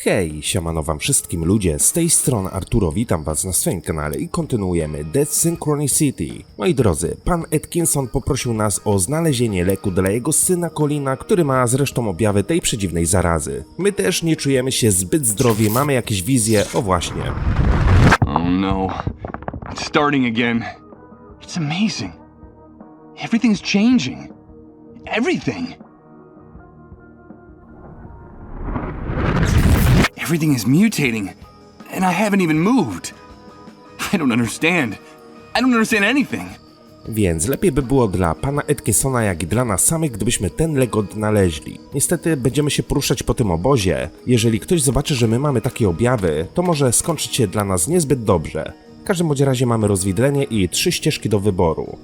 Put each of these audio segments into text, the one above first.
Hej, siemano wam wszystkim ludzie, z tej strony Arturo, witam was na swoim kanale i kontynuujemy The Synchronicity. Moi drodzy, pan Atkinson poprosił nas o znalezienie leku dla jego syna Colina, który ma zresztą objawy tej przedziwnej zarazy. My też nie czujemy się zbyt zdrowi, mamy jakieś wizje, o właśnie. Oh no, it's starting again. It's amazing. Everything's changing. Everything. Everything is mutating, and I haven't even moved. I don't understand. I don't understand anything. Więc lepiej by było dla pana Atkinsona, jak i dla nas samych, gdybyśmy ten lek odnaleźli. Niestety będziemy się poruszać po tym obozie. Jeżeli ktoś zobaczy, że my mamy takie objawy, to może skończyć się dla nas niezbyt dobrze. W każdym bądź razie mamy rozwidlenie i 3 ścieżki do wyboru.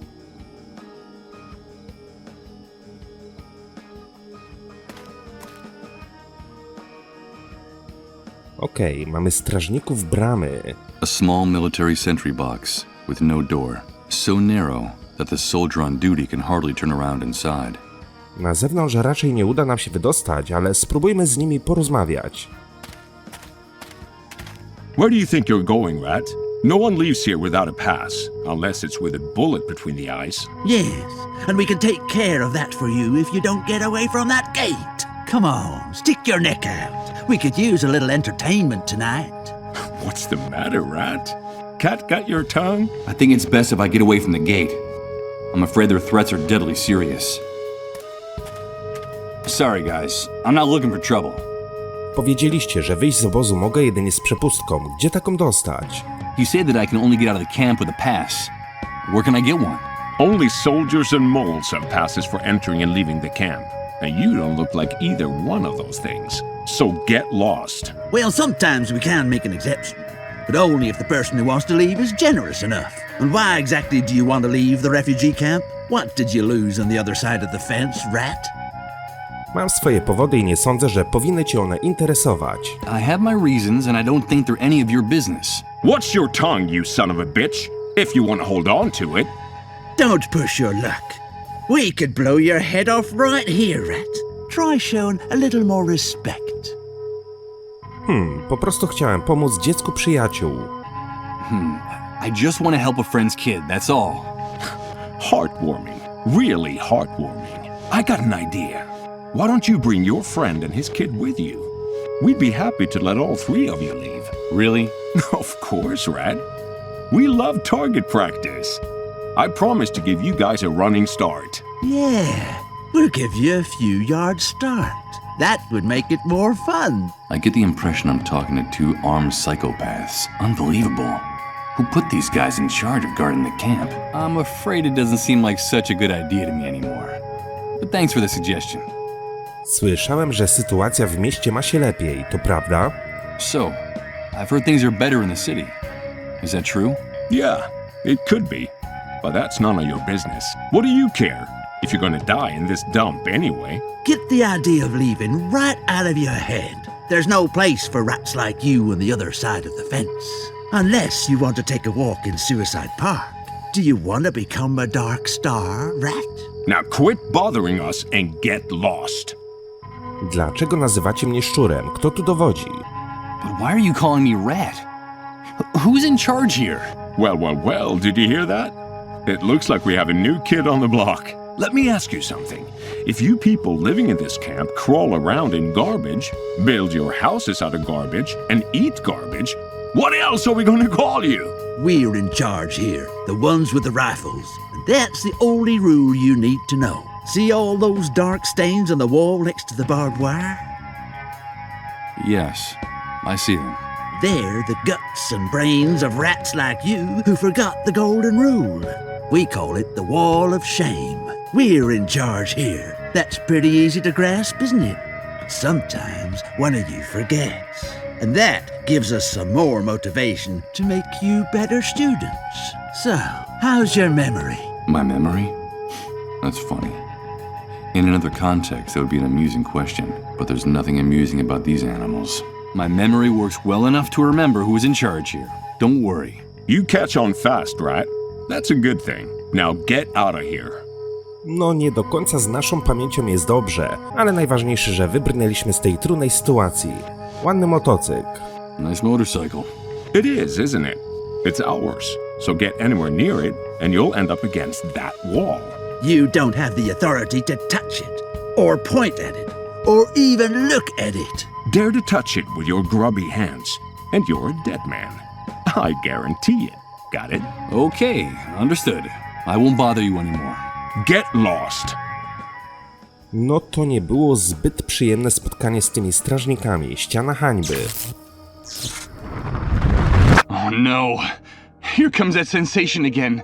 Okej, mamy strażników bramy. A small military sentry box with no door, so narrow that the soldier on duty can hardly turn around inside. Na zewnątrz raczej nie uda nam się wydostać, ale spróbujmy z nimi porozmawiać. Where do you think you're going, Rat? No one leaves here without a pass, unless it's with a bullet between the eyes. Yes, and we can take care of that for you if you don't get away from that gate. Come on, stick your neck out. We could use a little entertainment tonight. What's the matter, Rat? Cat got your tongue? I think it's best if I get away from the gate. I'm afraid their threats are deadly serious. Sorry guys, I'm not looking for trouble. Powiedzieliście, że wyjść z obozu mogę jedynie z przepustką. Gdzie taką dostać? You said that I can only get out of the camp with a pass. Where can I get one? Only soldiers and moles have passes for entering and leaving the camp. And you don't look like either one of those things. So get lost. Well, sometimes we can make an exception, but only if the person who wants to leave is generous enough. And why exactly do you want to leave the refugee camp? What did you lose on the other side of the fence, Rat? Mam swoje powody i nie sądzę, że powinny cię one interesować. I have my reasons and I don't think they're any of your business. Watch your tongue, you son of a bitch, if you want to hold on to it. Don't push your luck. We could blow your head off right here, Rat. Try showing a little more respect. Po prostu chciałem pomóc dziecku przyjaciół. I just want to help a friend's kid, that's all. Heartwarming. Really heartwarming. I got an idea. Why don't you bring your friend and his kid with you? We'd be happy to let all 3 of you leave. Really? Of course, Rat. We love target practice. I promise to give you guys a running start. Yeah, we'll give you a few yards start. That would make it more fun. I get the impression I'm talking to 2 armed psychopaths. Unbelievable. Who put these guys in charge of guarding the camp? I'm afraid it doesn't seem like such a good idea to me anymore. But thanks for the suggestion. Słyszałem, że sytuacja w mieście ma się lepiej, to prawda? So, I've heard things are better in the city. Is that true? Yeah, it could be. But that's none of your business. What do you care? If you're gonna die in this dump anyway. Get the idea of leaving right out of your head. There's no place for rats like you on the other side of the fence. Unless you want to take a walk in Suicide Park. Do you want to become a Dark Star, Rat? Now quit bothering us and get lost. Dlaczego nazywacie mnie szczurem? Kto tu dowodzi? But why are you calling me Rat? Who's in charge here? Well, did you hear that? It looks like we have a new kid on the block. Let me ask you something. If you people living in this camp crawl around in garbage, build your houses out of garbage, and eat garbage, what else are we going to call you? We're in charge here, the ones with the rifles. And that's the only rule you need to know. See all those dark stains on the wall next to the barbed wire? Yes, I see them. They're the guts and brains of rats like you who forgot the golden rule. We call it the Wall of Shame. We're in charge here. That's pretty easy to grasp, isn't it? But sometimes one of you forgets. And that gives us some more motivation to make you better students. So, how's your memory? My memory? That's funny. In another context, that would be an amusing question, but there's nothing amusing about these animals. My memory works well enough to remember who is in charge here. Don't worry. You catch on fast, right? That's a good thing. Now get out of here. No nie do końca z naszą pamięcią jest dobrze, ale najważniejsze, że wybrnęliśmy z tej trudnej sytuacji. Ładny motocykl. Nice motorcycle. It is, isn't it? It's ours. So get anywhere near it, and you'll end up against that wall. You don't have the authority to touch it, or point at it, or even look at it. Dare to touch it with your grubby hands, and you're a dead man. I guarantee it. Got it? Okay, understood. I won't bother you anymore. Get lost. No to nie było zbyt przyjemne spotkanie z tymi strażnikami. Ściana hańby. Oh no. Here comes that sensation again.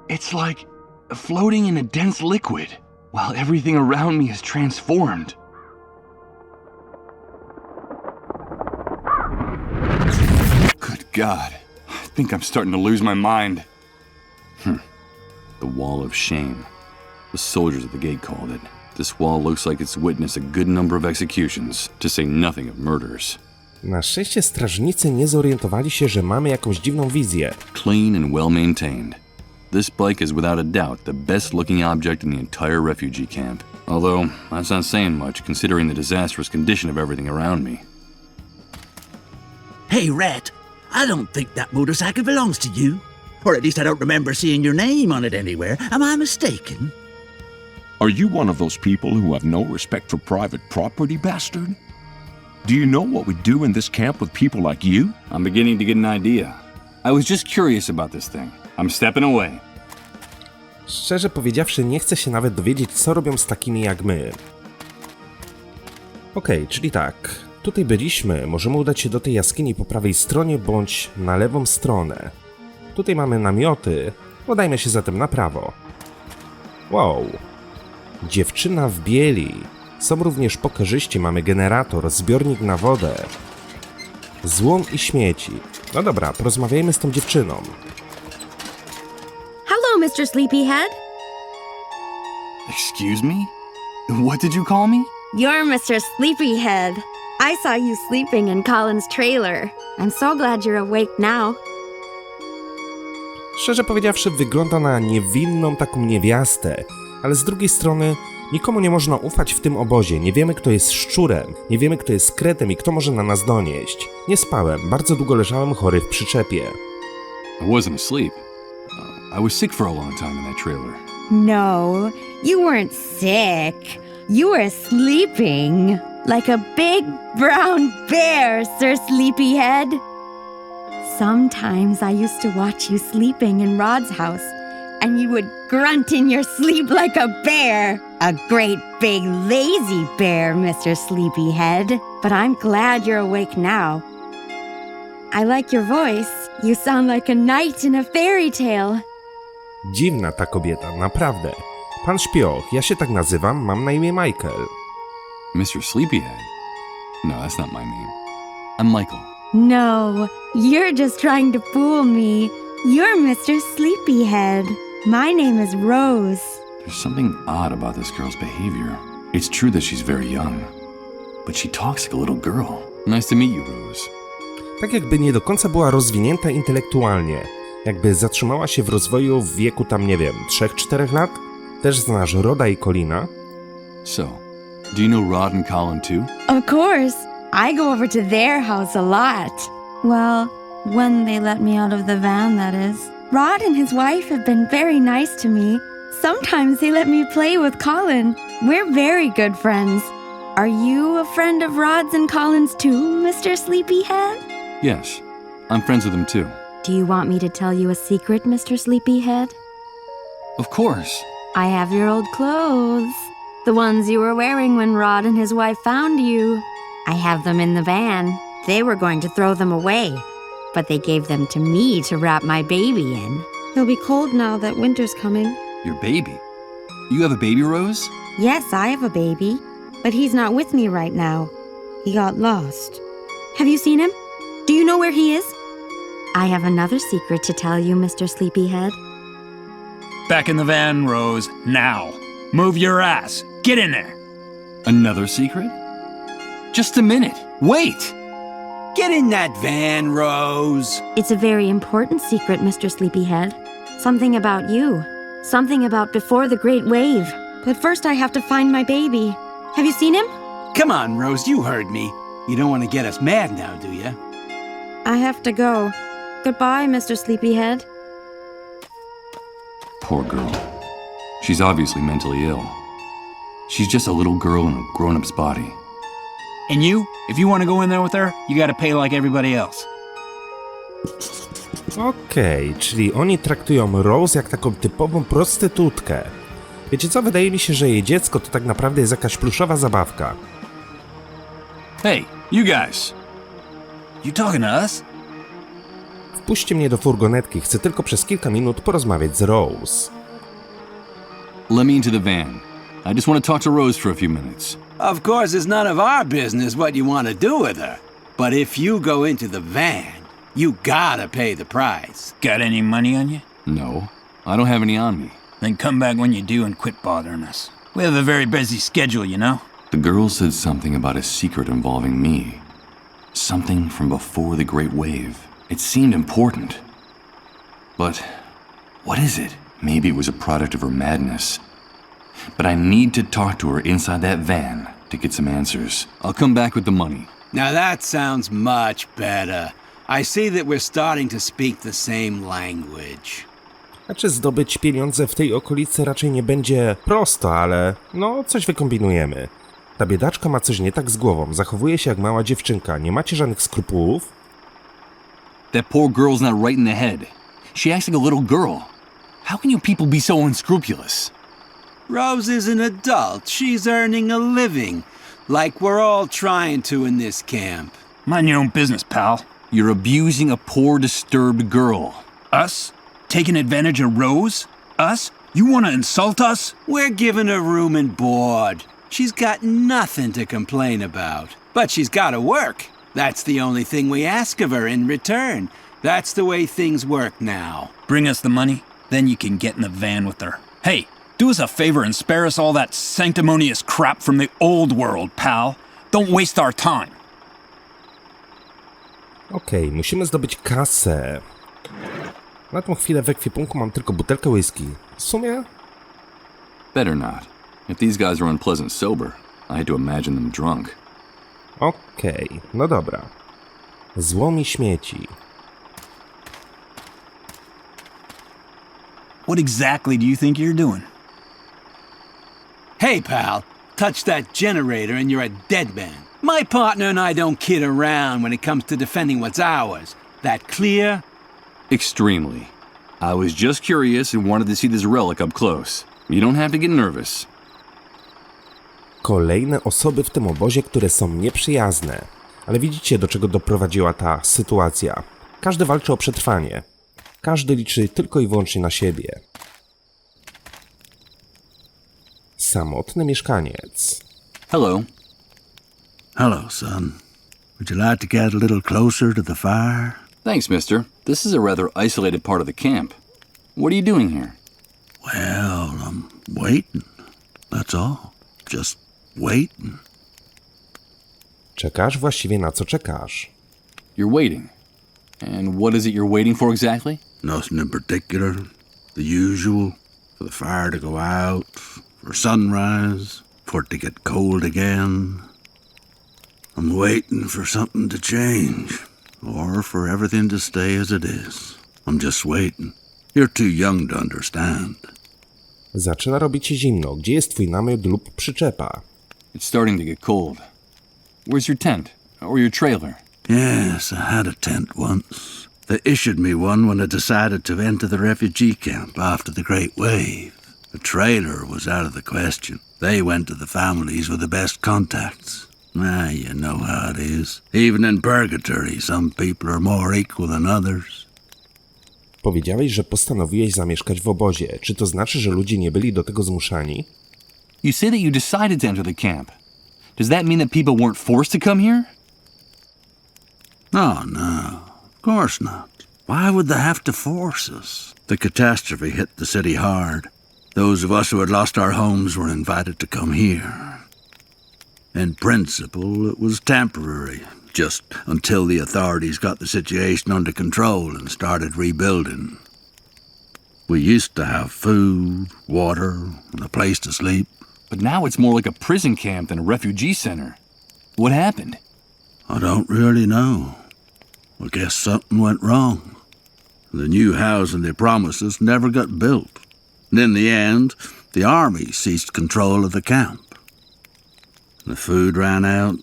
It's like floating in a dense liquid, while everything around me is transformed. Good God. I think I'm starting to lose my mind. The wall of shame. The soldiers at the gate called it. This wall looks like it's witnessed a good number of executions, to say nothing of murders. Na szczęście strażnicy nie zorientowali się, że mamy jakąś dziwną wizję. Clean and well maintained. This bike is without a doubt the best looking object in the entire refugee camp. Although, that's not saying much considering the disastrous condition of everything around me. Hey, Rat, I don't think that motorcycle belongs to you. Or at least I don't remember seeing your name on it anywhere. Am I mistaken? Are you one of those people who have no respect for private property, bastard? Do you know what we do in this camp with people like you? I'm beginning to get an idea. I was just curious about this thing. I'm stepping away. Szczerze powiedziawszy, nie chcę się nawet dowiedzieć, co robią z takimi jak my. Okej, czyli tak. Tutaj byliśmy. Możemy udać się do tej jaskini po prawej stronie, bądź na lewą stronę. Tutaj mamy namioty. Udajmy się zatem na prawo. Wow. Dziewczyna w bieli. Są również pokerzyści, mamy generator, zbiornik na wodę, złom i śmieci. No dobra, porozmawiajmy z tą dziewczyną. Hello, Mr. Sleepyhead. Excuse me? What did you call me? You're Mr. Sleepyhead. I saw you sleeping in Colin's trailer. I'm so glad you're awake now. Szczerze powiedziawszy, wygląda na niewinną taką niewiastę, ale z drugiej strony nikomu nie można ufać w tym obozie. Nie wiemy, kto jest szczurem, nie wiemy, kto jest kretem i kto może na nas donieść. Nie spałem, bardzo długo leżałem chory w przyczepie. I wasn't asleep. I was sick for a long time in that trailer. No, you weren't sick. You were sleeping. Like a big brown bear, Sir Sleepyhead. Sometimes I used to watch you sleeping in Rod's house, and you would grunt in your sleep like a bear. A great big lazy bear, Mr. Sleepyhead. But I'm glad you're awake now. I like your voice. You sound like a knight in a fairy tale. Dziwna ta kobieta, naprawdę. Pan Śpioch, ja się tak nazywam, mam na imię Michael. Mr. Sleepyhead? No, that's not my name. I'm Michael. No, you're just trying to fool me. You're Mr. Sleepyhead. My name is Rose. There's something odd about this girl's behavior. It's true that she's very young, but she talks like a little girl. Nice to meet you, Rose. Tak jakby nie do końca była rozwinięta intelektualnie. Jakby zatrzymała się w rozwoju w wieku tam, nie wiem, 3-4 lat? Też znasz Roda i Colina? So, do you know Rod and Colin too? Of course. I go over to their house a lot. Well, when they let me out of the van, that is. Rod and his wife have been very nice to me. Sometimes they let me play with Colin. We're very good friends. Are you a friend of Rod's and Colin's too, Mr. Sleepyhead? Yes, I'm friends with them too. Do you want me to tell you a secret, Mr. Sleepyhead? Of course. I have your old clothes. The ones you were wearing when Rod and his wife found you. I have them in the van. They were going to throw them away, but they gave them to me to wrap my baby in. He'll be cold now that winter's coming. Your baby? You have a baby, Rose? Yes, I have a baby, but he's not with me right now. He got lost. Have you seen him? Do you know where he is? I have another secret to tell you, Mr. Sleepyhead. Back in the van, Rose, now. Move your ass. Get in there. Another secret? Just a minute. Wait! Get in that van, Rose. It's a very important secret, Mr. Sleepyhead. Something about you. Something about before the Great Wave. But first I have to find my baby. Have you seen him? Come on, Rose, you heard me. You don't want to get us mad now, do you? I have to go. Goodbye, Mr. Sleepyhead. Poor girl. She's obviously mentally ill. She's just a little girl in a grown-up's body. And you, if you want to go in there with her, you got to pay like everybody else. Okej, czyli oni traktują Rose jak taką typową prostytutkę. Wiecie co, wydaje mi się, że jej dziecko to tak naprawdę jest jakaś pluszowa zabawka. Hey, you guys. You talking to us? Wpuśćcie mnie do furgonetki, chcę tylko przez kilka minut porozmawiać z Rose. Let me into the van. I just want to talk to Rose for a few minutes. Of course, it's none of our business what you want to do with her. But if you go into the van, you gotta pay the price. Got any money on you? No, I don't have any on me. Then come back when you do and quit bothering us. We have a very busy schedule, you know? The girl said something about a secret involving me. Something from before the Great Wave. It seemed important. But what is it? Maybe it was a product of her madness. But I need to talk to her inside that van to get some answers. I'll come back with the money. Now that sounds much better. I see that we're starting to speak the same language. Znaczy zdobyć pieniądze w tej okolicy raczej nie będzie prosto, ale no coś wykombinujemy. Ta biedaczka ma coś nie tak z głową, zachowuje się jak mała dziewczynka, nie macie żadnych skrupułów? That poor girl's not right in the head. She acts like a little girl. How can you people be so unscrupulous? Rose is an adult. She's earning a living. Like we're all trying to in this camp. Mind your own business, pal. You're abusing a poor, disturbed girl. Us? Taking advantage of Rose? Us? You want to insult us? We're giving her room and board. She's got nothing to complain about. But she's got to work. That's the only thing we ask of her in return. That's the way things work now. Bring us the money, then you can get in the van with her. Hey, do us a favor and spare us all that sanctimonious crap from the old world, pal. Don't waste our time. Okej, musimy zdobyć kasę. Na tą chwilę w ekwipunku mam tylko butelkę whisky. W sumie? Better not. If these guys are unpleasant sober, I had to imagine them drunk. Okej, no dobra. Złomi śmieci. What exactly do you think you're doing? Hey, pal, touch that generator and you're a dead man. My partner and I don't kid around when it comes to defending what's ours. That clear? Extremely. I was just curious and wanted to see this relic up close. You don't have to get nervous. Kolejne osoby w tym obozie, które są nieprzyjazne. Ale widzicie, do czego doprowadziła ta sytuacja. Każdy walczy o przetrwanie. Każdy liczy tylko i wyłącznie na siebie. Samotny mieszkaniec. Hello. Hello, son. Would you like to get a little closer to the fire? Thanks, mister. This is a rather isolated part of the camp. What are you doing here? Well, I'm waiting. That's all. Just waiting. Czekasz? Właściwie na co czekasz? You're waiting. And what is it you're waiting for exactly? Nothing in particular. The usual. For the fire to go out. For sunrise. For it to get cold again. I'm waiting for something to change. Or for everything to stay as it is. I'm just waiting. You're too young to understand. Zaczyna robić się zimno. Gdzie jest twój namiot lub przyczepa? It's starting to get cold. Where's your tent? Or your trailer? Yes, I had a tent once. They issued me one when I decided to enter the refugee camp after the Great Wave. A trailer was out of the question. They went to the families with the best contacts. You know how it is. Even in purgatory, some people are more equal than others. Powiedziałeś, że postanowiłeś zamieszkać w obozie. Czy to znaczy, że ludzie nie byli do tego zmuszani? You say that you decided to enter the camp. Does that mean that people weren't forced to come here? Oh, no. Of course not. Why would they have to force us? The catastrophe hit the city hard. Those of us who had lost our homes were invited to come here. In principle, it was temporary, just until the authorities got the situation under control and started rebuilding. We used to have food, water, and a place to sleep. But now it's more like a prison camp than a refugee center. What happened? I don't really know. I guess something went wrong. The new housing they promised us never got built. And in the end, the army ceased control of the camp. The food ran out,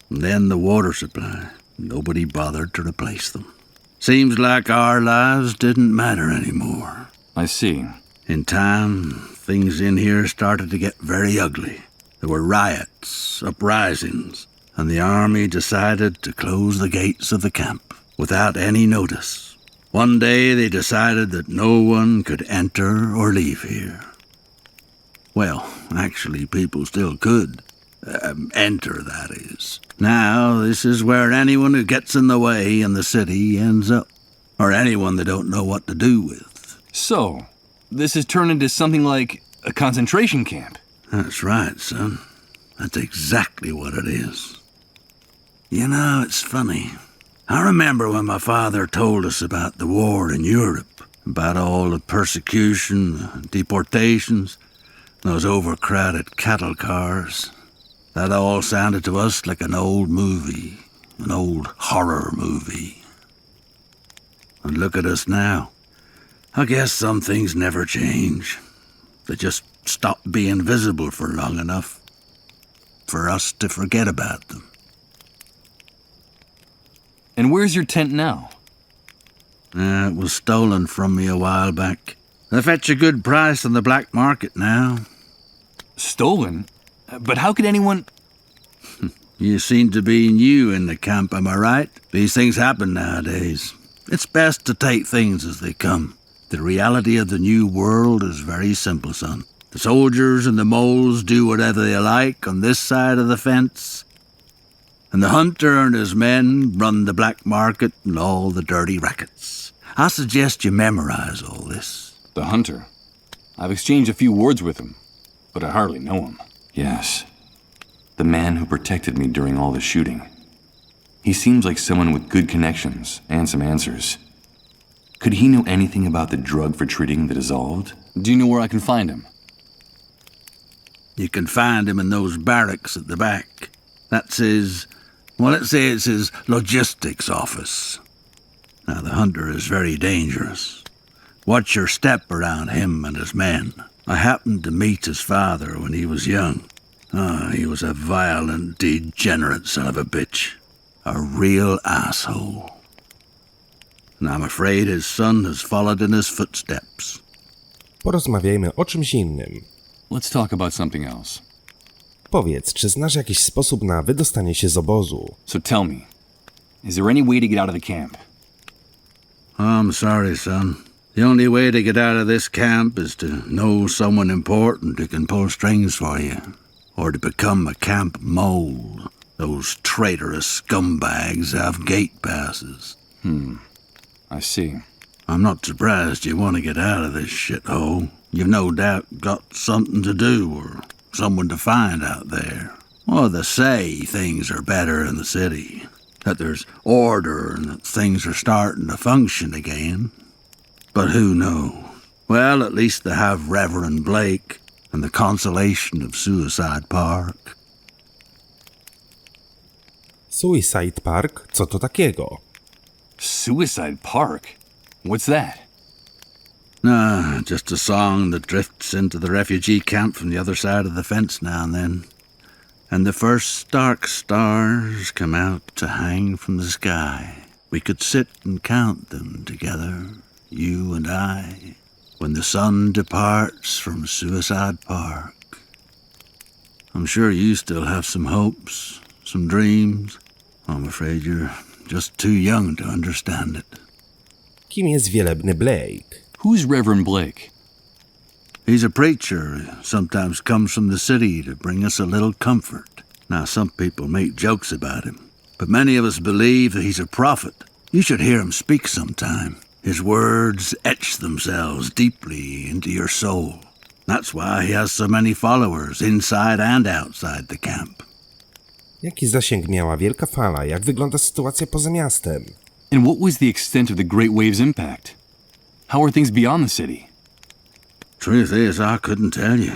and then the water supply. Nobody bothered to replace them. Seems like our lives didn't matter anymore. I see. In time, things in here started to get very ugly. There were riots, uprisings, and the army decided to close the gates of the camp without any notice. One day they decided that no one could enter or leave here. Well, actually, people still could. Enter, that is. Now, this is where anyone who gets in the way in the city ends up. Or anyone they don't know what to do with. So, this has turned into something like a concentration camp. That's right, son. That's exactly what it is. You know, it's funny. I remember when my father told us about the war in Europe, about all the persecution, deportations, those overcrowded cattle cars. That all sounded to us like an old movie, an old horror movie. And look at us now. I guess some things never change. They just stop being visible for long enough for us to forget about them. And where's your tent now? It was stolen from me a while back. They fetch a good price on the black market now. Stolen? But how could anyone... You seem to be new in the camp, am I right? These things happen nowadays. It's best to take things as they come. The reality of the new world is very simple, son. The soldiers and the moles do whatever they like on this side of the fence. And the hunter and his men run the black market and all the dirty rackets. I suggest you memorize all this. The hunter? I've exchanged a few words with him, but I hardly know him. Yes. The man who protected me during all the shooting. He seems like someone with good connections and some answers. Could he know anything about the drug for treating the dissolved? Do you know where I can find him? You can find him in those barracks at the back. That's his... well, let's say it's his logistics office. Now, the hunter is very dangerous. Watch your step around him and his men. I happened to meet his father when he was young. He was a violent, degenerate son of a bitch. A real asshole. And I'm afraid his son has followed in his footsteps. Porozmawiajmy o czymś innym. Let's talk about something else. Powiedz, czy znasz jakiś sposób na wydostanie się z obozu? So tell me, is there any way to get out of the camp? I'm sorry, son. The only way to get out of this camp is to know someone important who can pull strings for you. Or to become a camp mole. Those traitorous scumbags have gate passes. I see. I'm not surprised you want to get out of this shithole. You've no doubt got something to do or someone to find out there. Well, they say things are better in the city. That there's order and that things are starting to function again. But who knows? Well, at least they have Reverend Blake and the consolation of Suicide Park. Suicide Park? Co to takiego? Suicide Park? What's that? Just a song that drifts into the refugee camp from the other side of the fence now and then. And the first dark stars come out to hang from the sky. We could sit and count them together, you and I, when the sun departs from Suicide Park. I'm sure you still have some hopes, some dreams. I'm afraid you're just too young to understand it. Kim jest wielebny Blake? Who's Reverend Blake? He's a preacher who sometimes comes from the city to bring us a little comfort. Now, some people make jokes about him, but many of us believe that he's a prophet. You should hear him speak sometime. His words etch themselves deeply into your soul. That's why he has so many followers inside and outside the camp. Jaki zasięg miała Wielka Fala? Jak wygląda sytuacja poza miastem? And what was the extent of the Great Wave's impact? How are things beyond the city? Truth is, I couldn't tell you.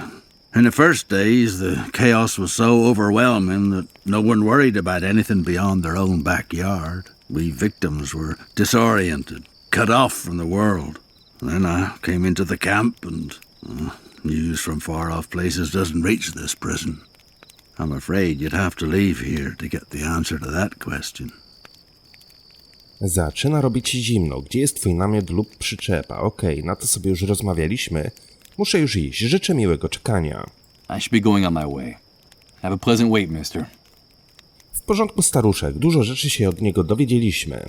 In the first days, the chaos was so overwhelming that no one worried about anything beyond their own backyard. We victims were disoriented, cut off from the world. Then I came into the camp and news from far-off places doesn't reach this prison. I'm afraid you'd have to leave here to get the answer to that question. Zaczyna robić się zimno. Gdzie jest twój namiot lub przyczepa? Okej, na to sobie już rozmawialiśmy. Muszę już iść. Życzę miłego czekania. I should be going on my way. Have a pleasant wait, mister. W porządku, staruszek. Dużo rzeczy się od niego dowiedzieliśmy.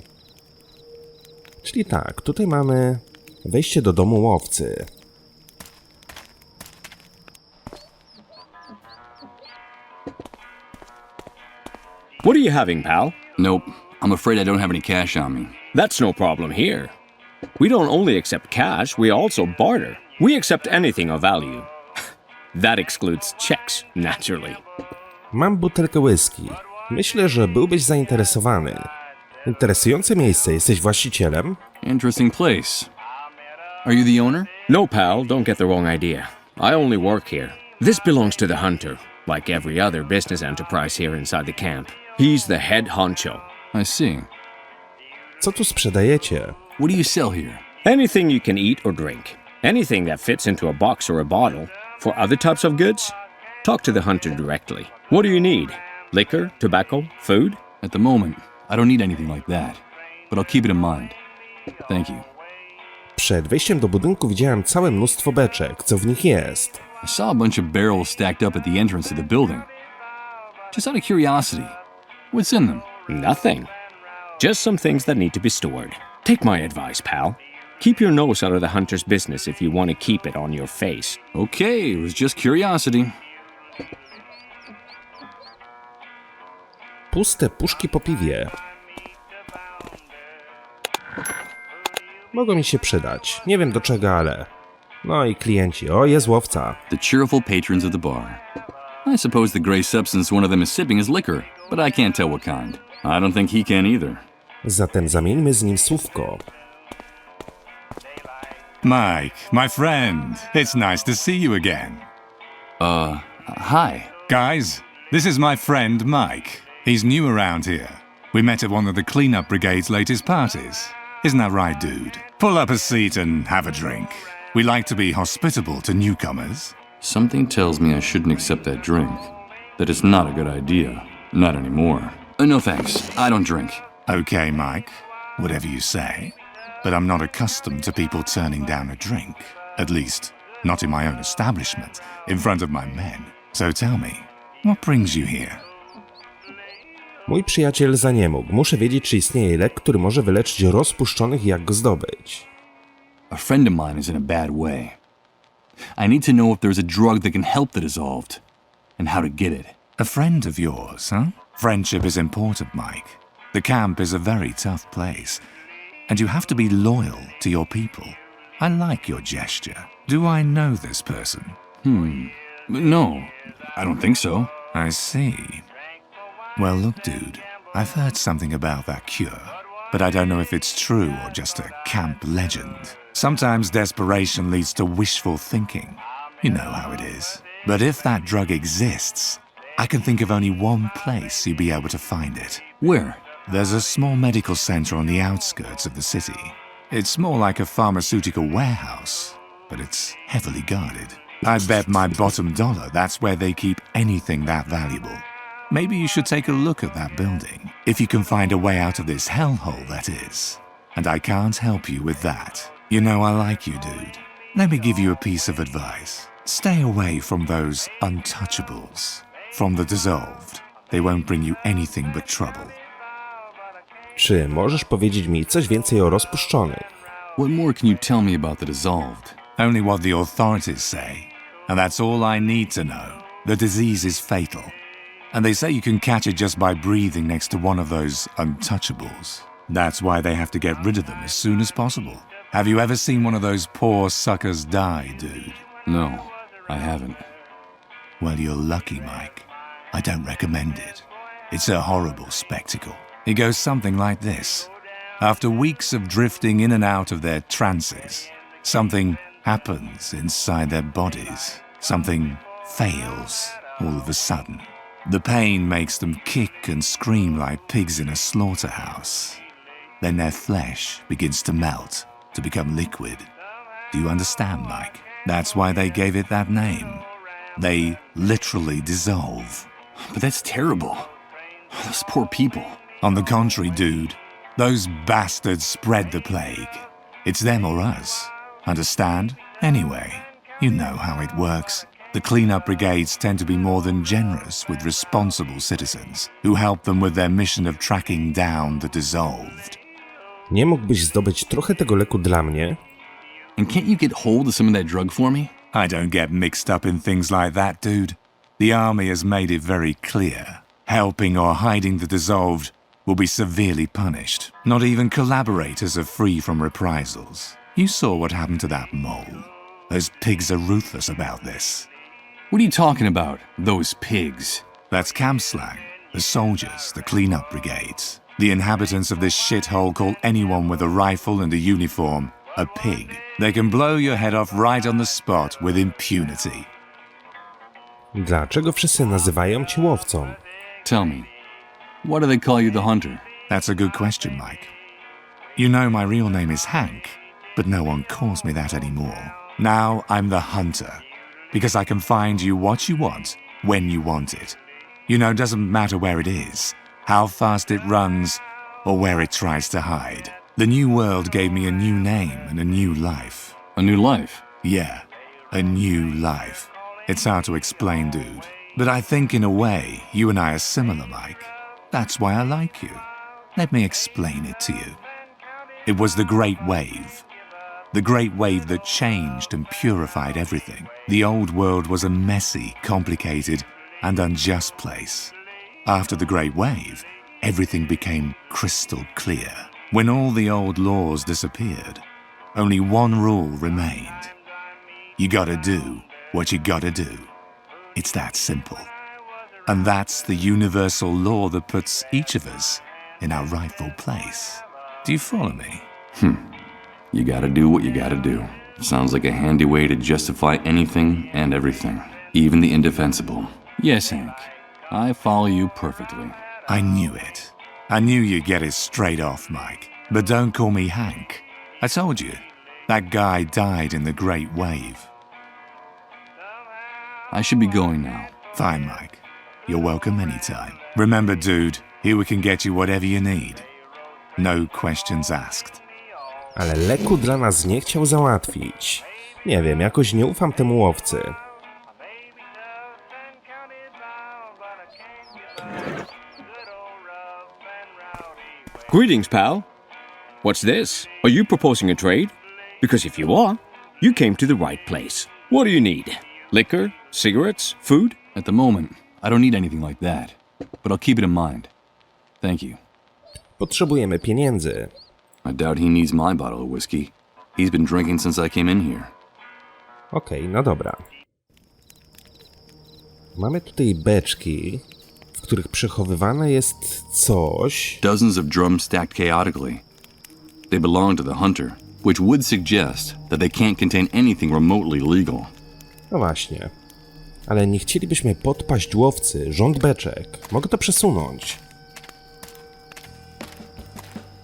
Czyli tak, tutaj mamy wejście do domu łowcy. What are you having, pal? Nope. I'm afraid I don't have any cash on me. That's no problem here. We don't only accept cash, we also barter. We accept anything of value. That excludes checks, naturally. Mam butelkę whisky. Myślę, że byłbyś zainteresowany. Interesujące miejsce. Jesteś właścicielem? Interesting place. Are you the owner? No, pal, don't get the wrong idea. I only work here. This belongs to the hunter, like every other business enterprise here inside the camp. He's the head honcho. I see. Co tu sprzedajecie? What do you sell here? Anything you can eat or drink. Anything that fits into a box or a bottle. For other types of goods, talk to the hunter directly. What do you need? Liquor, tobacco, food? At the moment, I don't need anything like that, but I'll keep it in mind. Thank you. Przed wejściem do budynku widziałem całe mnóstwo beczek. Co w nich jest? I saw a bunch of barrels stacked up at the entrance to the building. Just out of curiosity, what's in them? Nothing. Just some things that need to be stored. Take my advice, pal. Keep your nose out of the hunter's business if you want to keep it on your face. Okay, it was just curiosity. Puste puszki po piwie. Mogą mi się przydać. Nie wiem do czego, ale... No i klienci. O, jest łowca. The cheerful patrons of the bar. I suppose the gray substance one of them is sipping is liquor, but I can't tell what kind. I don't think he can either. Zatem zamieńmy z nim słówko. Mike, my friend, it's nice to see you again. Hi. Guys, this is my friend Mike. He's new around here. We met at one of the cleanup brigade's latest parties. Isn't that right, dude? Pull up a seat and have a drink. We like to be hospitable to newcomers. Something tells me I shouldn't accept that drink. That it's not a good idea. Not anymore. No thanks. I don't drink. Okay, Mike, whatever you say. But I'm not accustomed to people turning down a drink. At least, not in my own establishment, in front of my men. So tell me, what brings you here? Mój przyjaciel zaniemógł. Muszę wiedzieć, czy istnieje lek, który może wyleczyć rozpuszczonych i jak go zdobyć. A friend of mine is in a bad way. I need to know if there's a drug that can help the dissolved, and how to get it. A friend of yours, huh? Friendship is important, Mike. The camp is a very tough place, and you have to be loyal to your people. I like your gesture. Do I know this person? No, I don't think so. I see. Well, look, dude, I've heard something about that cure, but I don't know if it's true or just a camp legend. Sometimes desperation leads to wishful thinking. You know how it is. But if that drug exists, I can think of only one place you'd be able to find it. Where? There's a small medical center on the outskirts of the city. It's more like a pharmaceutical warehouse, but it's heavily guarded. I bet my bottom dollar that's where they keep anything that valuable. Maybe you should take a look at that building, if you can find a way out of this hellhole, that is. And I can't help you with that. You know I like you, dude. Let me give you a piece of advice. Stay away from those untouchables. From the dissolved. They won't bring you anything but trouble. Czy możesz powiedzieć mi coś więcej o rozpuszczonych? What more can you tell me about the dissolved? Only what the authorities say. And that's all I need to know. The disease is fatal. And they say you can catch it just by breathing next to one of those untouchables. That's why they have to get rid of them as soon as possible. Have you ever seen one of those poor suckers die, dude? No, I haven't. Well, you're lucky, Mike. I don't recommend it. It's a horrible spectacle. It goes something like this. After weeks of drifting in and out of their trances, something happens inside their bodies. Something fails all of a sudden. The pain makes them kick and scream like pigs in a slaughterhouse. Then their flesh begins to melt, to become liquid. Do you understand, Mike? That's why they gave it that name. They literally dissolve. But that's terrible. Those poor people. On the contrary, dude, those bastards spread the plague. It's them or us. Understand? Anyway, you know how it works. The cleanup brigades tend to be more than generous with responsible citizens who help them with their mission of tracking down the dissolved. Nie mógłbyś zdobyć trochę tego leku dla mnie? And can't you get hold of some of that drug for me? I don't get mixed up in things like that, dude. The army has made it very clear. Helping or hiding the dissolved will be severely punished. Not even collaborators are free from reprisals. You saw what happened to that mole. Those pigs are ruthless about this. What are you talking about, those pigs? That's camp slang. The soldiers, the cleanup brigades. The inhabitants of this shithole call anyone with a rifle and a uniform a pig. They can blow your head off right on the spot with impunity. Dlaczego wszyscy nazywają cię łowcą? Tell me, why do they call you the hunter? That's a good question, Mike. You know my real name is Hank, but no one calls me that anymore. Now I'm the hunter, because I can find you what you want, when you want it. You know, it doesn't matter where it is, how fast it runs, or where it tries to hide. The new world gave me a new name and a new life. A new life? Yeah, a new life. It's hard to explain, dude. But I think in a way, you and I are similar, Mike. That's why I like you. Let me explain it to you. It was the Great Wave. The Great Wave that changed and purified everything. The old world was a messy, complicated, and unjust place. After the Great Wave, everything became crystal clear. When all the old laws disappeared, only one rule remained. You gotta do what you gotta do. It's that simple. And that's the universal law that puts each of us in our rightful place. Do you follow me? You gotta do what you gotta do. Sounds like a handy way to justify anything and everything, even the indefensible. Yes, Hank. I follow you perfectly. I knew it. I knew you'd get it straight off, Mike. But don't call me Hank. I told you, that guy died in the Great Wave. I should be going now. Fine, Mike. You're welcome anytime. Remember, dude, here we can get you whatever you need. No questions asked. Ale leku dla nas nie chciał załatwić. Nie wiem, jakoś nie ufam temu łowcy. Greetings, pal. What's this? Are you proposing a trade? Because if you are, you came to the right place. What do you need? Liquor? Cigarettes? Food? At the moment, I don't need anything like that. But I'll keep it in mind. Thank you. Potrzebujemy pieniędzy. I doubt he needs my bottle of whiskey. He's been drinking since I came in here. Okej, no dobra. Mamy tutaj beczki, w których przechowywane jest coś... Dozens of drums stacked chaotically. They belong to the hunter, which would suggest that they can't contain anything remotely legal. No właśnie. Ale nie chcielibyśmy podpaść łowcy, rząd beczek. Mogę to przesunąć.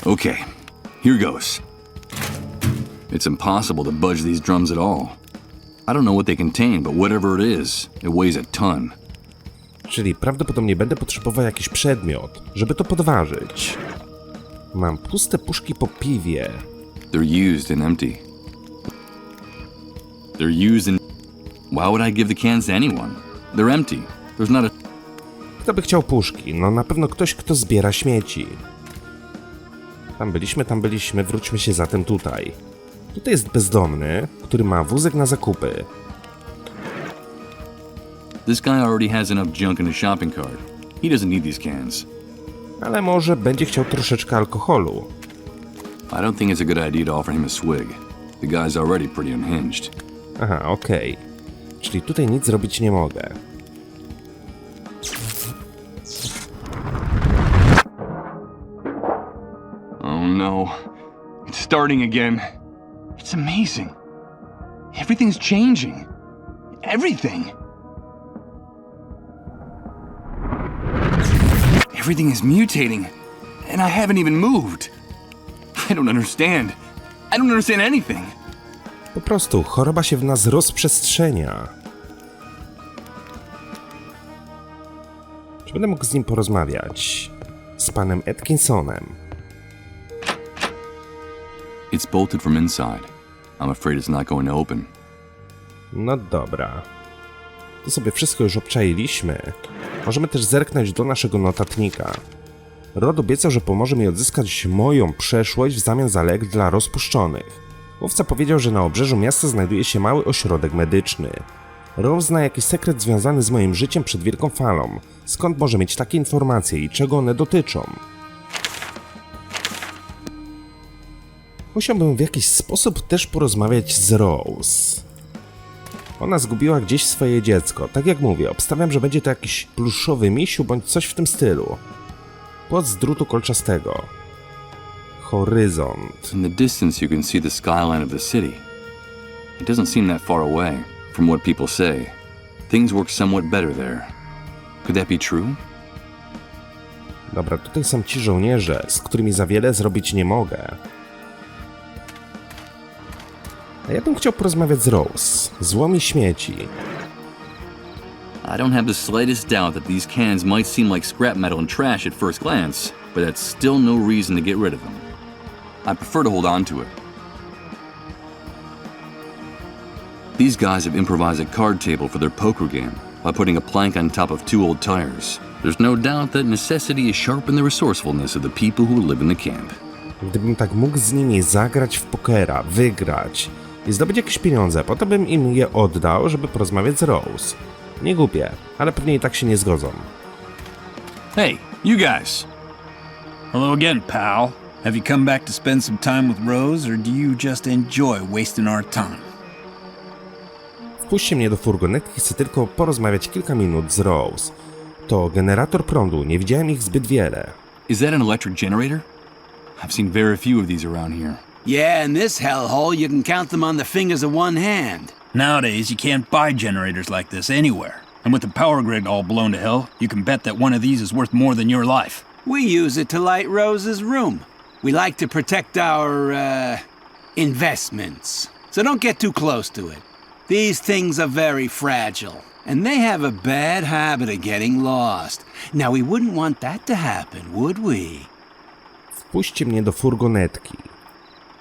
Okay, here goes. It's impossible to budge these drums at all. I don't know what they contain, but whatever it is, it weighs a ton. Czyli prawdopodobnie będę potrzebował jakiś przedmiot, żeby to podważyć. Mam puste puszki po piwie. They're used and empty. They're used and... Why would I give the cans to anyone? They're empty. There's not a... Kto by chciał puszki? No na pewno ktoś, kto zbiera śmieci. Tam byliśmy, wróćmy się zatem tutaj. Tutaj jest bezdomny, który ma wózek na zakupy. This guy already has enough junk in his shopping cart. He doesn't need these cans. Ale może będzie chciał troszeczkę alkoholu. I don't think it's a good idea to offer him a swig. The guy's already pretty unhinged. Aha, okej. Czyli tutaj nic zrobić nie mogę. Oh no. It's starting again. It's amazing. Everything's changing. Everything. Everything is mutating, and I haven't even moved. I don't understand. I don't understand anything. Po prostu choroba się w nas rozprzestrzenia. Czy będę mógł z nim porozmawiać? Z panem Atkinsonem. It's bolted from inside. I'm afraid it's not going to open. No dobra. To sobie wszystko już obczailiśmy. Możemy też zerknąć do naszego notatnika. Rod obiecał, że pomoże mi odzyskać moją przeszłość w zamian za lek dla rozpuszczonych. Mówca powiedział, że na obrzeżu miasta znajduje się mały ośrodek medyczny. Rod zna jakiś sekret związany z moim życiem przed Wielką Falą. Skąd może mieć takie informacje i czego one dotyczą? Musiałbym w jakiś sposób też porozmawiać z Rose. Ona zgubiła gdzieś swoje dziecko. Tak jak mówię, obstawiam, że będzie to jakiś pluszowy misiu bądź coś w tym stylu. Płot z drutu kolczastego. Horyzont. In the distance you can see the skyline of the city. It doesn't seem that far away, from what people say. Things work somewhat better there. Could that be true? Dobra, tutaj są ci żołnierze, z którymi za wiele zrobić nie mogę. A ja bym chciał porozmawiać z Rose. Złomi śmieci. I don't have the slightest doubt that these cans might seem like scrap metal and trash at first glance, but that's still no reason to get rid of them. I prefer to hold on to it. These guys have improvised a card table for their poker game by putting a plank on top of 2 old tires. There's no doubt that necessity has sharpened the resourcefulness of the people who live in the camp. Gdybym tak mógł z nimi zagrać w pokera, wygrać i zdobyć jakieś pieniądze, potem bym im je oddał, żeby porozmawiać z Rose. Nie głupie, ale pewnie i tak się nie zgodzą. Hey, you guys. Hello again, pal. Have you come back to spend some time with Rose, or do you just enjoy wasting our time? Wpuśćcie mnie do furgonetki, chcę tylko porozmawiać kilka minut z Rose. To generator prądu, nie widziałem ich zbyt wiele. Is that an electric generator? I've seen very few of these around here. Yeah, in this hellhole, you can count them on the fingers of one hand. Nowadays, you can't buy generators like this anywhere. And with the power grid all blown to hell, you can bet that one of these is worth more than your life. We use it to light Rose's room. We like to protect our, investments. So don't get too close to it. These things are very fragile, and they have a bad habit of getting lost. Now, we wouldn't want that to happen, would we? Wpuśćcie mnie do furgonetki.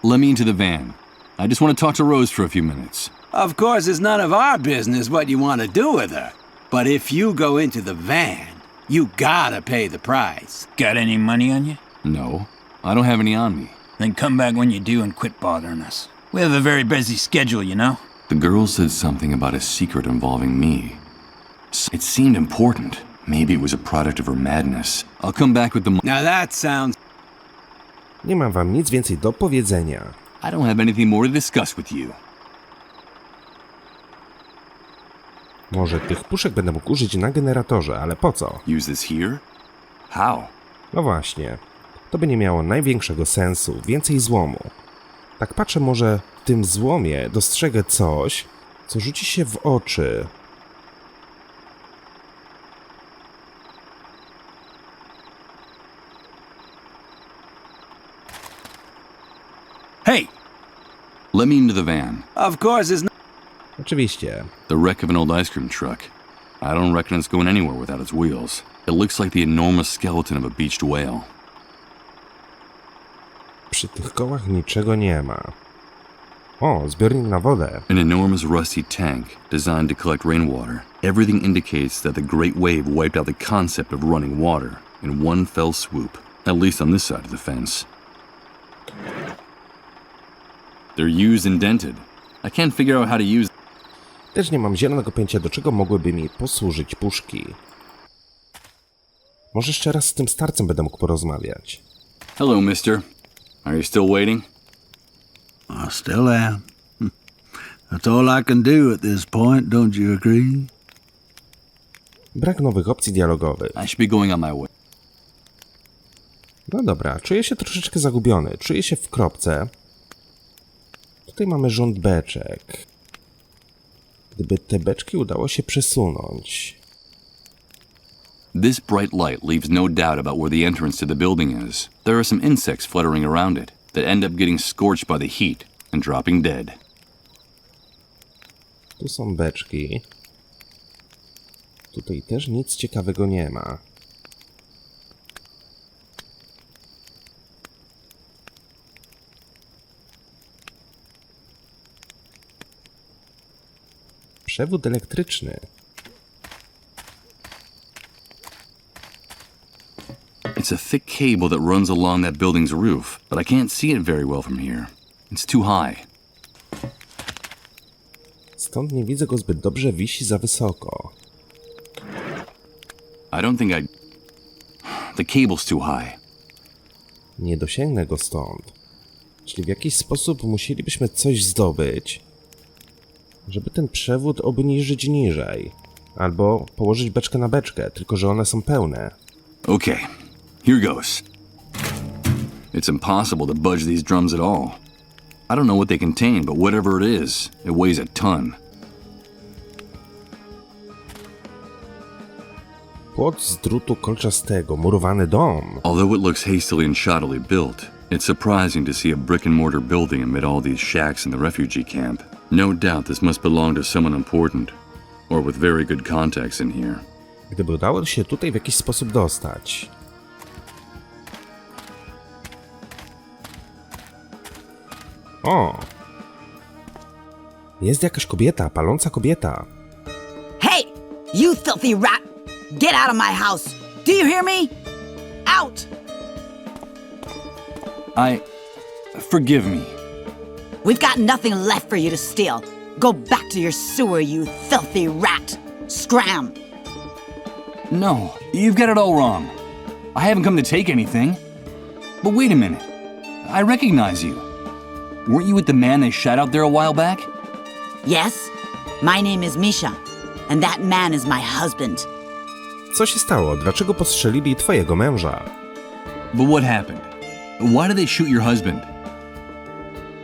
Let me into the van. I just want to talk to Rose for a few minutes. Of course, it's none of our business what you want to do with her. But if you go into the van, you gotta pay the price. Got any money on you? No, I don't have any on me. Then come back when you do and quit bothering us. We have a very busy schedule, you know? The girl said something about a secret involving me. It seemed important. Maybe it was a product of her madness. I'll come back with the Now that sounds... Nie mam wam nic więcej do powiedzenia. I don't have anything more to discuss with you. Może tych puszek będę mógł użyć na generatorze, ale po co? Use this here? How? No właśnie. To by nie miało największego sensu. Więcej złomu. Tak patrzę, może w tym złomie dostrzegę coś, co rzuci się w oczy. Hey! Let me into the van. Of course, it's not... Oczywiście. The wreck of an old ice cream truck. I don't reckon it's going anywhere without its wheels. It looks like the enormous skeleton of a beached whale. Przy tych kołach niczego nie ma. O, zbiornik na wodę. An enormous rusty tank designed to collect rainwater. Everything indicates that the Great Wave wiped out the concept of running water in one fell swoop, at least on this side of the fence. They're used and dented. I can't figure out how to use. Też nie mam zielonego pojęcia, do czego mogłyby mi posłużyć puszki. Może jeszcze raz z tym starcem będę mógł porozmawiać. Hello, mister. Are you still waiting? I still am. That's all I can do at this point, don't you agree? Brak nowych opcji dialogowych. I should be going on my way. No dobra, czuję się troszeczkę zagubiony. Czuję się w kropce. Tutaj mamy rząd beczek. Gdyby te beczki udało się przesunąć. This bright light leaves no doubt about where the entrance to the building is. There are some insects fluttering around it that end up getting scorched by the heat and dropping dead. Tu są beczki. Tutaj też nic ciekawego nie ma. Przewód elektryczny. It's a thick cable that runs along that building's roof, but I can't see it very well from here. It's too high. Stąd nie widzę go zbyt dobrze, wisi za wysoko. I don't think I... The cable's too high. Nie dosięgnę go stąd. Czyli w jakiś sposób musielibyśmy coś zdobyć, żeby ten przewód obniżyć niżej. Albo położyć beczkę na beczkę, tylko że one są pełne. Okay, here goes. It's impossible to budge these drums at all. I don't know what they contain, but whatever it is, it weighs a ton. Płot z drutu kolczastego, murowany dom. Although it looks hastily and shoddily built, it's surprising to see a brick-and-mortar building amid all these shacks in the refugee camp. No doubt this must belong to someone important, or with very good contacts in here. Gdyby udało się tutaj w jakiś sposób dostać. O! Jest jakaś kobieta, paląca kobieta. Hey, you filthy rat! Get out of my house! Do you hear me? Out! Forgive me. We've got nothing left for you to steal. Go back to your sewer, you filthy rat! Scram! No, you've got it all wrong. I haven't come to take anything. But wait a minute. I recognize you. Weren't you with the man they shot out there a while back? Yes, my name is Misha, and that man is my husband. Co się stało? Dlaczego postrzelili twojego męża? But what happened? Why did they shoot your husband?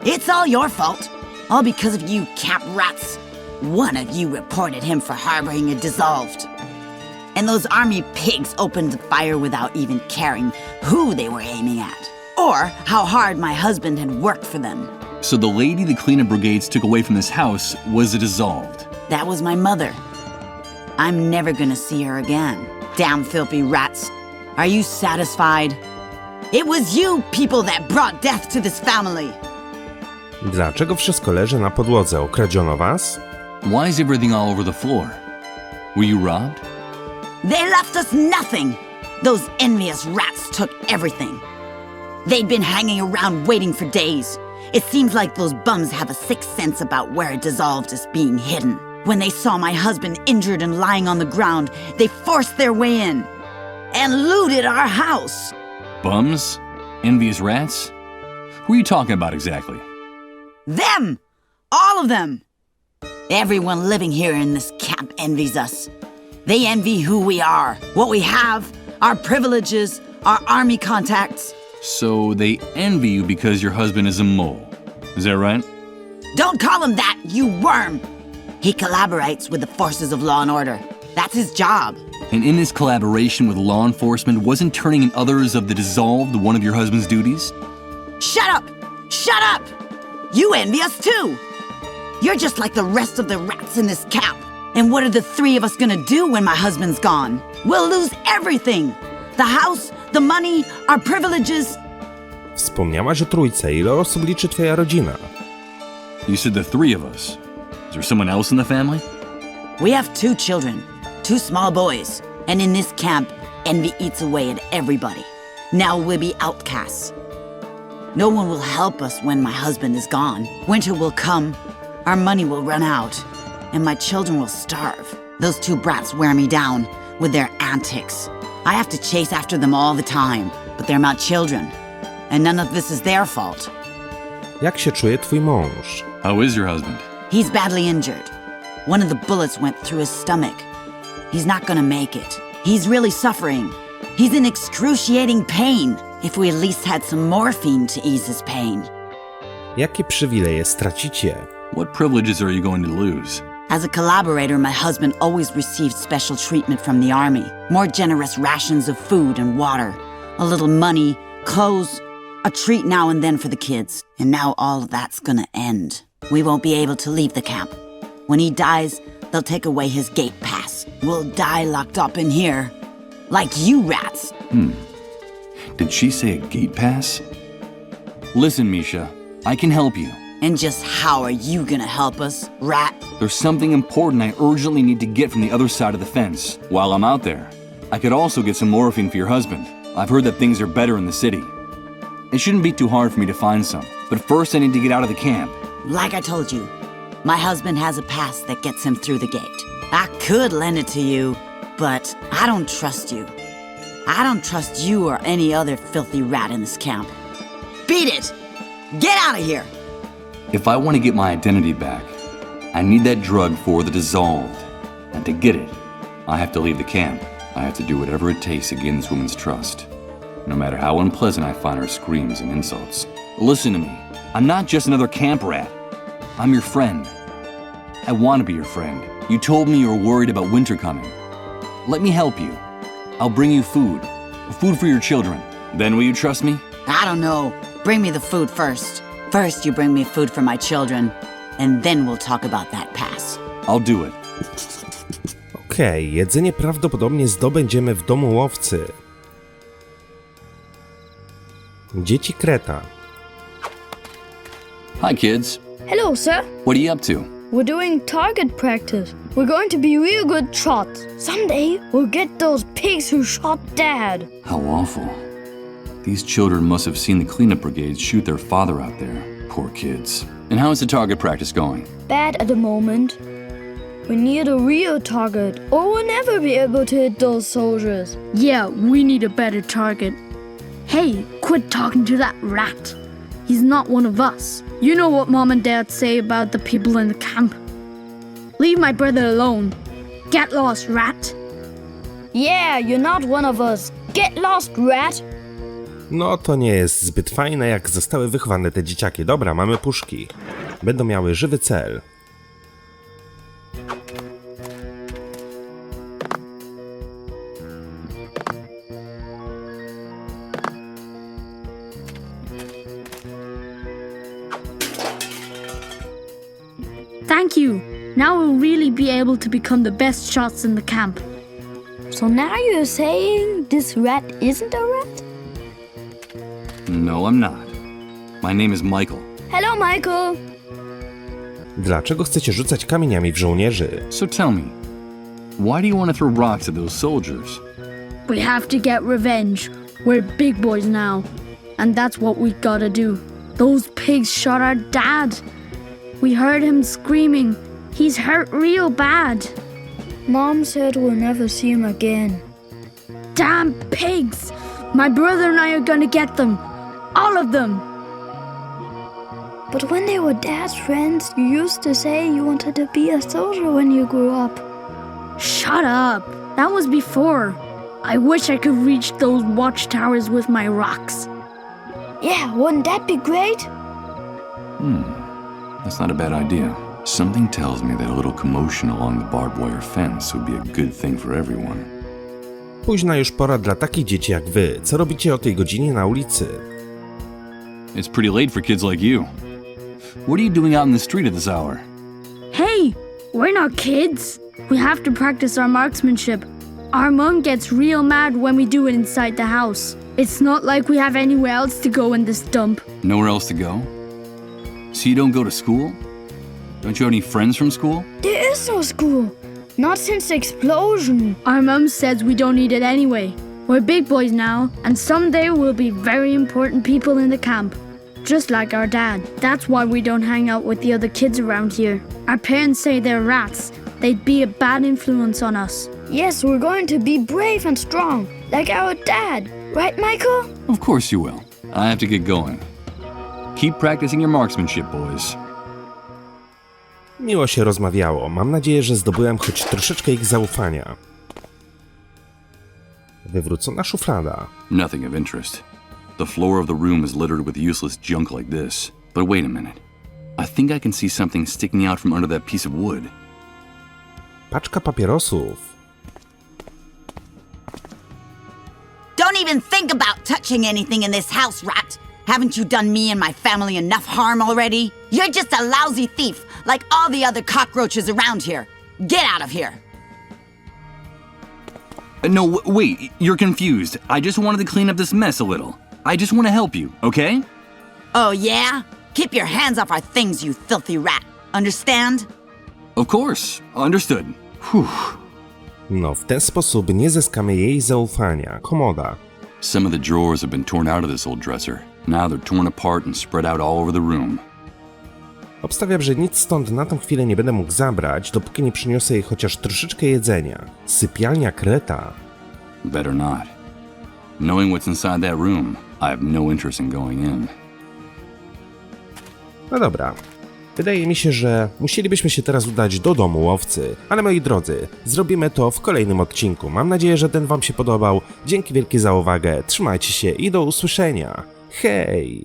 It's all your fault. All because of you camp rats. One of you reported him for harboring a dissolved. And those army pigs opened fire without even caring who they were aiming at, or how hard my husband had worked for them. So the lady the cleanup brigades took away from this house was a dissolved. That was my mother. I'm never gonna see her again. Damn filthy rats. Are you satisfied? It was you people that brought death to this family. Dlaczego wszystko leży na podłodze? Okradziono was? Why is everything all over the floor? Were you robbed? They left us nothing. Those envious rats took everything. They'd been hanging around waiting for days. It seems like those bums have a sixth sense about where a dissolved is being hidden. When they saw my husband injured and lying on the ground, they forced their way in and looted our house. Bums? Envious rats? Who are you talking about exactly? Them! All of them! Everyone living here in this camp envies us. They envy who we are, what we have, our privileges, our army contacts. So they envy you because your husband is a mole. Is that right? Don't call him that, you worm! He collaborates with the forces of law and order. That's his job. And in this collaboration with law enforcement, wasn't turning in others of the dissolved one of your husband's duties? Shut up! Shut up! You envy us too! You're just like the rest of the rats in this camp. And what are the three of us gonna do when my husband's gone? We'll lose everything! The house, the money, our privileges. Wspomniałaś o trójce. Ile osób liczy twoja rodzina? You said the three of us. Is there someone else in the family? We have 2 children, 2 small boys. And in this camp, envy eats away at everybody. Now we'll be outcasts. No one will help us when my husband is gone. Winter will come, our money will run out, and my children will starve. Those 2 brats wear me down with their antics. I have to chase after them all the time, but they're my children, and none of this is their fault. Jak się czuje twój mąż? How is your husband? He's badly injured. One of the bullets went through his stomach. He's not gonna make it. He's really suffering. He's in excruciating pain. If we at least had some morphine to ease his pain. Jakie przywileje stracicie? What privileges are you going to lose? As a collaborator, my husband always received special treatment from the army. More generous rations of food and water, a little money, clothes, a treat now and then for the kids. And now all of that's gonna end. We won't be able to leave the camp. When he dies, they'll take away his gate pass. We'll die locked up in here. Like you rats. Did she say a gate pass? Listen, Misha, I can help you. And just how are you gonna help us, rat? There's something important I urgently need to get from the other side of the fence while I'm out there. I could also get some morphine for your husband. I've heard that things are better in the city. It shouldn't be too hard for me to find some, but first I need to get out of the camp. Like I told you, my husband has a pass that gets him through the gate. I could lend it to you, but I don't trust you. I don't trust you or any other filthy rat in this camp. Beat it! Get out of here! If I want to get my identity back, I need that drug for the dissolved. And to get it, I have to leave the camp. I have to do whatever it takes to gain this woman's trust. No matter how unpleasant I find her screams and insults. Listen to me. I'm not just another camp rat. I'm your friend. I want to be your friend. You told me you were worried about winter coming. Let me help you. I'll bring you food. Food for your children. Then will you trust me? I don't know. Bring me the food first. First you bring me food for my children, and then we'll talk about that pass. I'll do it. Okej, jedzenie prawdopodobnie zdobędziemy w domu łowcy. Dzieci Kreta. Hi, kids. Hello, sir. What are you up to? We're doing target practice. We're going to be real good shots. Someday, we'll get those pigs who shot Dad. How awful. These children must have seen the cleanup brigades shoot their father out there. Poor kids. And how is the target practice going? Bad at the moment. We need a real target, or we'll never be able to hit those soldiers. Yeah, we need a better target. Hey, quit talking to that rat. He's not one of us. You know what Mom and Dad say about the people in the camp. Leave my brother alone. Get lost, rat. Yeah, you're not one of us. Get lost, rat. No to nie jest zbyt fajne, jak zostały wychowane te dzieciaki. Dobra, mamy puszki. Będą miały żywy cel. Thank you. Now we'll really be able to become the best shots in the camp. So now you're saying this rat isn't a rat? No, I'm not. My name is Michael. Hello, Michael. Dlaczego chcecie rzucać kamieniami w żołnierzy? So tell me, why do you want to throw rocks at those soldiers? We have to get revenge. We're big boys now. And that's what we gotta do. Those pigs shot our dad. We heard him screaming. He's hurt real bad. Mom said we'll never see him again. Damn pigs! My brother and I are gonna get them. All of them! But when they were Dad's friends, you used to say you wanted to be a soldier when you grew up. Shut up! That was before. I wish I could reach those watchtowers with my rocks. Yeah, wouldn't that be great? That's not a bad idea. Something tells me that a little commotion along the barbed wire fence would be a good thing for everyone. Późna już pora dla takich dzieci jak wy. Co robicie o tej godzinie na ulicy? It's pretty late for kids like you. What are you doing out in the street at this hour? Hey! We're not kids. We have to practice our marksmanship. Our mom gets real mad when we do it inside the house. It's not like we have anywhere else to go in this dump. Nowhere else to go? So you don't go to school? Don't you have any friends from school? There is no school. Not since the explosion. Our mom says we don't need it anyway. We're big boys now, and someday we'll be very important people in the camp. Just like our dad. That's why we don't hang out with the other kids around here. Our parents say they're rats. They'd be a bad influence on us. Yes, we're going to be brave and strong, like our dad. Right, Michael? Of course you will. I have to get going. Keep practicing your marksmanship, boys. Miło się rozmawiało. Mam nadzieję, że zdobyłem choć troszeczkę ich zaufania. Wywrócona szuflada. Nothing of interest. The floor of the room is littered with useless junk like this. But wait a minute. I think I can see something sticking out from under that piece of wood. Paczka papierosów. Don't even think about touching anything in this house, rat. Haven't you done me and my family enough harm already? You're just a lousy thief, like all the other cockroaches around here. Get out of here. No, wait, you're confused. I just wanted to clean up this mess a little. I just want to help you, okay? Oh, yeah? Keep your hands off our things, you filthy rat. Understand? Of course, understood. Whew. No, w ten sposób nie zyskamy jej zaufania. Komoda. Some of the drawers have been torn out of this old dresser. Now they're torn apart and spread out all over the room. Obstawiam, że nic stąd na tą chwilę nie będę mógł zabrać, dopóki nie przyniosę jej chociaż troszeczkę jedzenia. Sypialnia kreta. Better not. Knowing what's inside that room, I have no interest in going in. No dobra. Wydaje mi się, że musielibyśmy się teraz udać do domu łowcy. Ale moi drodzy, zrobimy to w kolejnym odcinku. Mam nadzieję, że ten wam się podobał. Dzięki wielkie za uwagę, trzymajcie się i do usłyszenia. Hej!